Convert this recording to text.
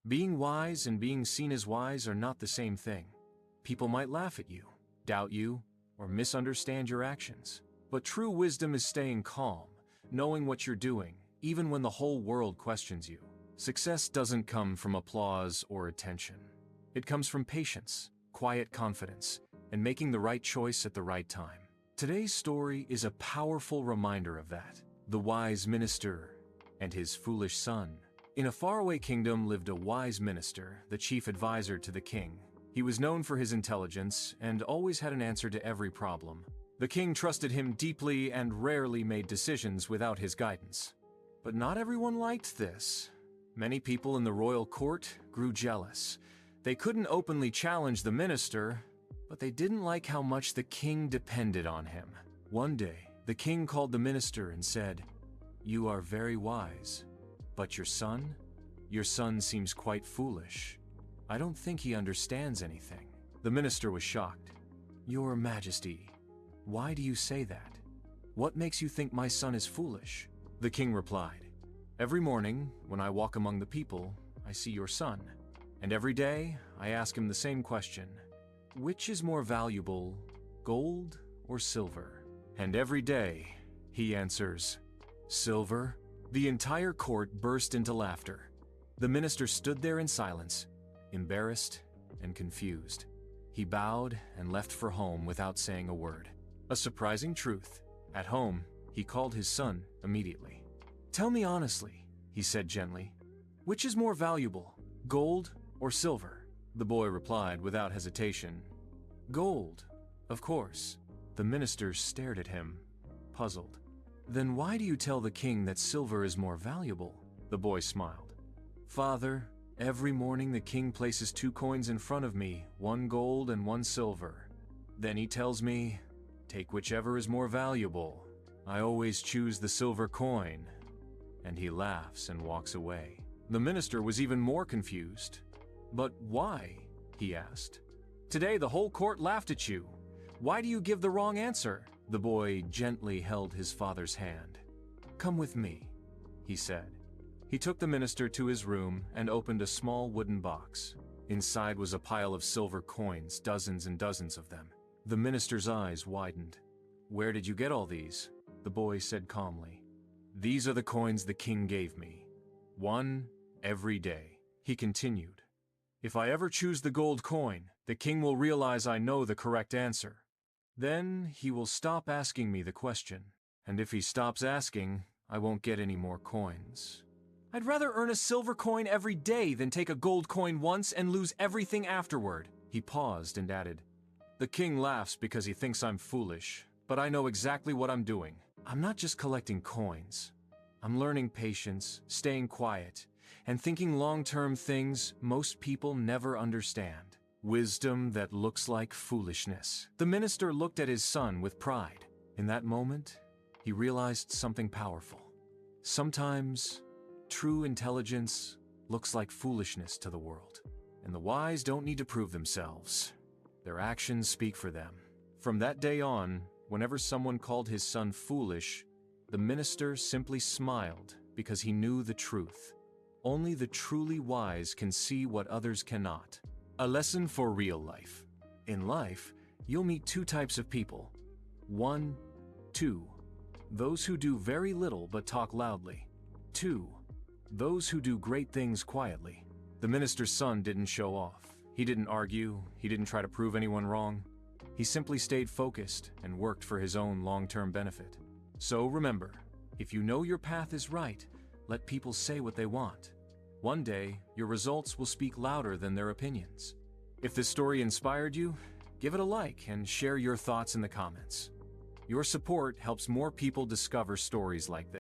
Being wise and being seen as wise are not the same thing. People might laugh at you, doubt you, or misunderstand your actions. But true wisdom is staying calm, knowing what you're doing, even when the whole world questions you. Success doesn't come from applause or attention. It comes from patience, quiet confidence, and making the right choice at the right time. Today's story is a powerful reminder of that. The wise minister and his foolish son. In a faraway kingdom lived a wise minister, the chief advisor to the king. He was known for his intelligence and always had an answer to every problem. The king trusted him deeply and rarely made decisions without his guidance. But not everyone liked this. Many people in the royal court grew jealous. They couldn't openly challenge the minister, but they didn't like how much the king depended on him. One day, the king called the minister and said, "You are very wise, but your son seems quite foolish. I don't think he understands anything." The minister was shocked. "Your Majesty, why do you say that? What makes you think my son is foolish?" The king replied, "Every morning, when I walk among the people, I see your son. And every day, I ask him the same question. Which is more valuable, gold or silver? And every day, he answers, silver." The entire court burst into laughter. The minister stood there in silence, embarrassed and confused. He bowed and left for home without saying a word. A surprising truth. At home, he called his son immediately. "Tell me honestly," he said gently, "which is more valuable, gold or silver?" The boy replied without hesitation, "Gold, of course." The minister stared at him, puzzled. "Then why do you tell the king that silver is more valuable?" The boy smiled. "Father, every morning the king places 2 coins in front of me, 1 gold and 1 silver. Then he tells me, 'Take whichever is more valuable.' I always choose the silver coin." And he laughs and walks away. The minister was even more confused. "But why?" he asked. "Today the whole court laughed at you. Why do you give the wrong answer?" The boy gently held his father's hand. "Come with me," he said. He took the minister to his room and opened a small wooden box. Inside was a pile of silver coins, dozens and dozens of them. The minister's eyes widened. "Where did you get all these?" The boy said calmly. "These are the coins the king gave me. 1 every day." He continued, "If I ever choose the gold coin, the king will realize I know the correct answer. Then he will stop asking me the question. And if he stops asking, I won't get any more coins. I'd rather earn a silver coin every day than take a gold coin once and lose everything afterward." He paused and added, "The king laughs because he thinks I'm foolish, but I know exactly what I'm doing. I'm not just collecting coins. I'm learning patience, staying quiet, and thinking long-term things most people never understand. Wisdom that looks like foolishness." The minister looked at his son with pride. In that moment, he realized something powerful. Sometimes, true intelligence looks like foolishness to the world. And the wise don't need to prove themselves. Their actions speak for them. From that day on, whenever someone called his son foolish, the minister simply smiled because he knew the truth. Only the truly wise can see what others cannot. A lesson for real life. In life, you'll meet 2 types of people. 1, 2. Those who do very little but talk loudly. 2. Those who do great things quietly. The minister's son didn't show off. He didn't argue. He didn't try to prove anyone wrong. He simply stayed focused and worked for his own long-term benefit. So remember, if you know your path is right, let people say what they want. One day, your results will speak louder than their opinions. If this story inspired you, give it a like and share your thoughts in the comments. Your support helps more people discover stories like this.